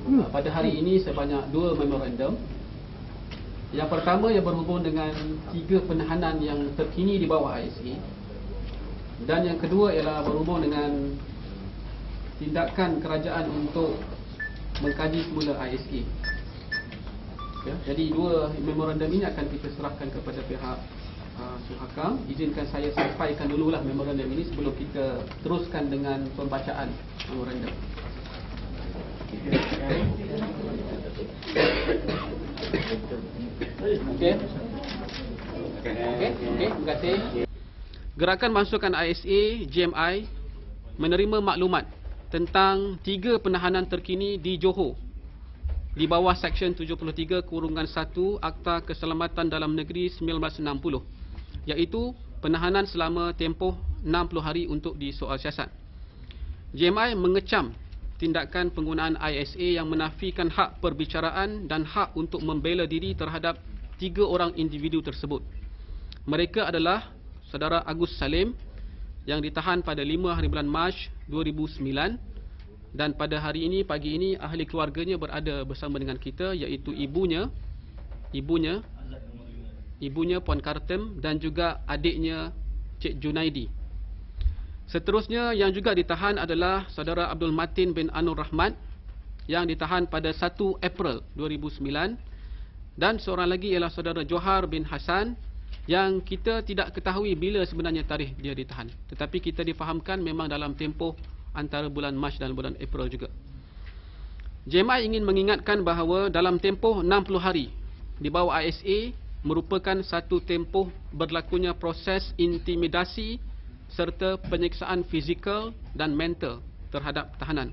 Pada hari ini sebanyak 2 memorandum. Yang pertama yang berhubung dengan 3 penahanan yang terkini di bawah ISA. Dan yang kedua ialah berhubung dengan tindakan kerajaan untuk mengkaji semula ISA. Ya, jadi 2 memorandum ini akan kita serahkan kepada pihak Suhakam. Izinkan saya sampaikan dululah memorandum ini sebelum kita teruskan dengan pembacaan memorandum. Okey. Terima kasih. Gerakan Masukan ISA GMI menerima maklumat tentang 3 penahanan terkini di Johor di bawah Seksyen 73 kurungan 1 Akta Keselamatan Dalam Negeri 1960, iaitu penahanan selama tempoh 60 hari untuk disoal siasat. GMI mengecam tindakan penggunaan ISA yang menafikan hak perbicaraan dan hak untuk membela diri terhadap 3 orang individu tersebut. Mereka adalah Saudara Agus Salim yang ditahan pada 5 hari bulan Mac 2009, dan pada hari ini, pagi ini, ahli keluarganya berada bersama dengan kita, iaitu ibunya Puan Kartem dan juga adiknya Cik Junaidi. Seterusnya yang juga ditahan adalah Saudara Abdul Matin bin Anur Rahmat yang ditahan pada 1 April 2009, dan seorang lagi ialah Saudara Johar bin Hassan yang kita tidak ketahui bila sebenarnya tarikh dia ditahan, tetapi kita difahamkan memang dalam tempoh antara bulan Mac dan bulan April juga. GMI ingin mengingatkan bahawa dalam tempoh 60 hari di bawah ISA merupakan satu tempoh berlakunya proses intimidasi serta penyiksaan fizikal dan mental terhadap tahanan.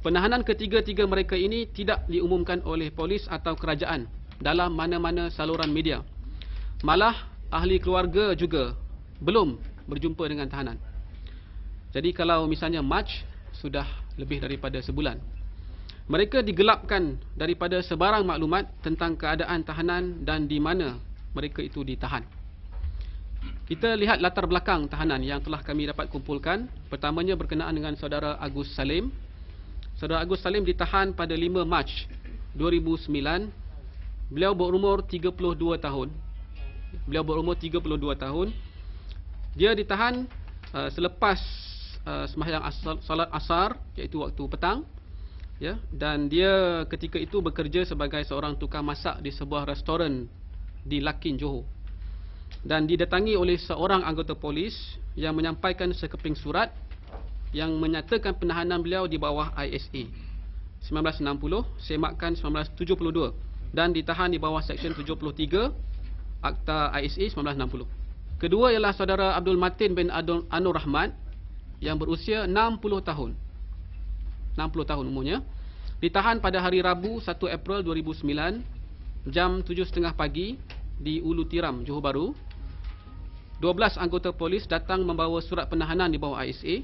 Penahanan ketiga-tiga mereka ini tidak diumumkan oleh polis atau kerajaan dalam mana-mana saluran media. Malah ahli keluarga juga belum berjumpa dengan tahanan. Jadi kalau misalnya Mac sudah lebih daripada sebulan. Mereka digelapkan daripada sebarang maklumat tentang keadaan tahanan dan di mana mereka itu ditahan. Kita lihat latar belakang tahanan yang telah kami dapat kumpulkan. Pertamanya berkenaan dengan Saudara Agus Salim. Saudara Agus Salim ditahan pada 5 Mac 2009. Beliau berumur 32 tahun. Dia ditahan selepas sembahyang salat asar, iaitu waktu petang, ya, dan dia ketika itu bekerja sebagai seorang tukang masak di sebuah restoran di Lakin, Johor, dan didatangi oleh seorang anggota polis yang menyampaikan sekeping surat yang menyatakan penahanan beliau di bawah ISA 1960 semakan 1972 dan ditahan di bawah Seksyen 73 Akta ISA 1960. Kedua ialah Saudara Abdul Matin bin Anur Rahmat yang berusia 60 tahun umurnya, ditahan pada hari Rabu 1 April 2009 jam 7.30 pagi di Ulu Tiram, Johor Bahru. 12 anggota polis datang membawa surat penahanan di bawah ISA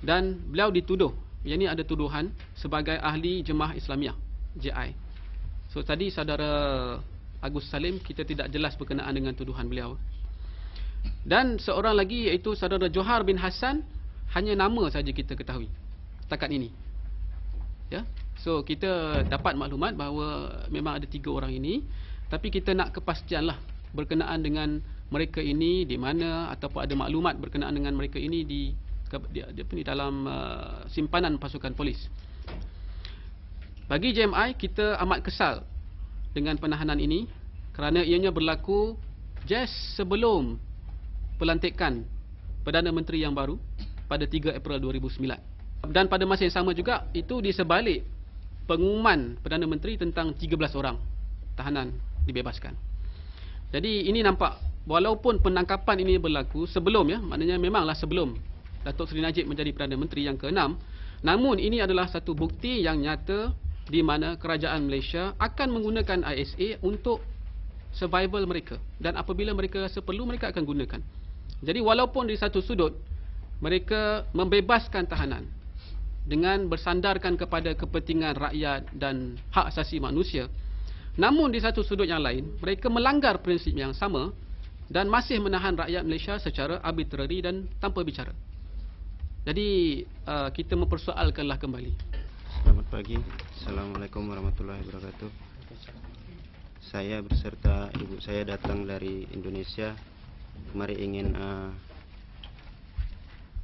dan beliau dituduh, yang ini ada tuduhan sebagai ahli Jemaah Islamiah JI. So tadi Saudara Agus Salim kita tidak jelas berkenaan dengan tuduhan beliau. Dan seorang lagi iaitu Saudara Johar bin Hassan, hanya nama saja kita ketahui setakat ini. Ya. So kita dapat maklumat bahawa memang ada 3 orang ini, tapi kita nak kepastianlah berkenaan dengan mereka ini di mana, ataupun ada maklumat berkenaan dengan mereka ini di dalam simpanan pasukan polis. Bagi JMI, kita amat kesal dengan penahanan ini kerana ianya berlaku just sebelum pelantikan Perdana Menteri yang baru pada 3 April 2009. Dan pada masa yang sama juga, itu di sebalik pengumuman Perdana Menteri tentang 13 orang tahanan dibebaskan. Jadi ini nampak, walaupun penangkapan ini berlaku sebelum, ya, maknanya memanglah sebelum Datuk Seri Najib menjadi Perdana Menteri yang ke-6, namun ini adalah satu bukti yang nyata di mana kerajaan Malaysia akan menggunakan ISA untuk survival mereka, dan apabila mereka rasa perlu, mereka akan gunakan. Jadi walaupun di satu sudut mereka membebaskan tahanan dengan bersandarkan kepada kepentingan rakyat dan hak asasi manusia, namun di satu sudut yang lain mereka melanggar prinsip yang sama dan masih menahan rakyat Malaysia secara arbitrary dan tanpa bicara. Jadi kita mempersoalkanlah kembali Selamat pagi. Assalamualaikum warahmatullahi wabarakatuh. Saya beserta ibu saya datang dari Indonesia. Kemari ingin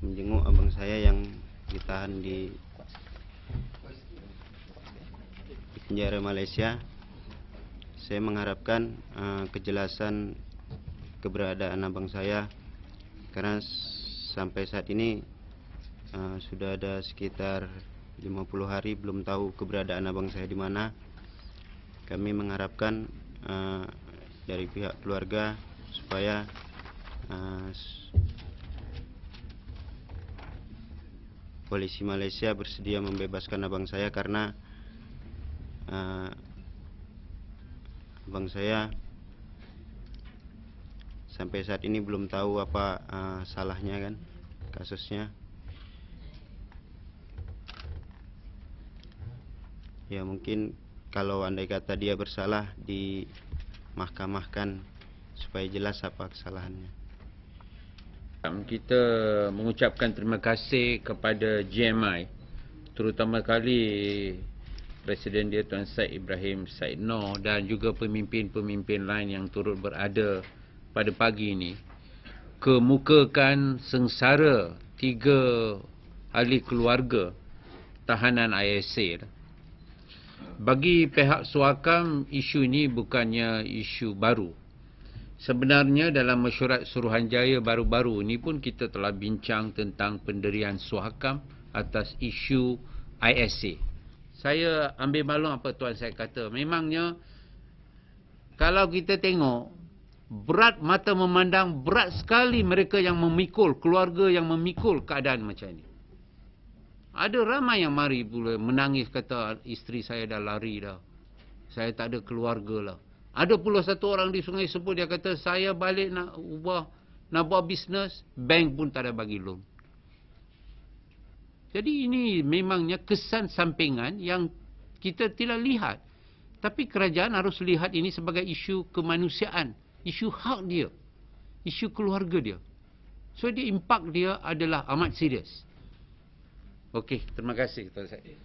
menjenguk abang saya yang ditahan di penjara Malaysia. Saya mengharapkan kejelasan keberadaan abang saya, karena sampai saat ini sudah ada sekitar 50 hari belum tahu keberadaan abang saya di mana. Kami mengharapkan dari pihak keluarga supaya polisi Malaysia bersedia membebaskan abang saya, karena abang saya sampai saat ini belum tahu apa salahnya kan kasusnya. Ya mungkin kalau andai kata dia bersalah, dimahkamahkan supaya jelas apa kesalahannya. Kita mengucapkan terima kasih kepada GMI, terutama kali Presiden dia Tuan Syed Ibrahim Syed Noor dan juga pemimpin-pemimpin lain yang turut berada pada pagi ini, kemukakan sengsara 3 ahli keluarga tahanan ISA. Bagi pihak Suakam, isu ini bukannya isu baru. Sebenarnya dalam mesyuarat Suruhanjaya baru-baru ini pun kita telah bincang tentang pendirian Suakam atas isu ISA. Saya ambil maklum apa tuan saya kata. Memangnya kalau kita tengok, berat mata memandang, berat sekali mereka yang memikul, keluarga yang memikul keadaan macam ini. Ada ramai yang mari pula menangis, kata isteri saya dah lari dah, saya tak ada keluarga lah. Ada pula satu orang di Sungai Sepul, dia kata saya balik nak buat bisnes, bank pun tak ada bagi loan. Jadi ini memangnya kesan sampingan yang kita tidak lihat. Tapi kerajaan harus lihat ini sebagai isu kemanusiaan, isu hak dia, isu keluarga dia. So impak dia adalah amat serius. Okey, terima kasih Tuan Syed.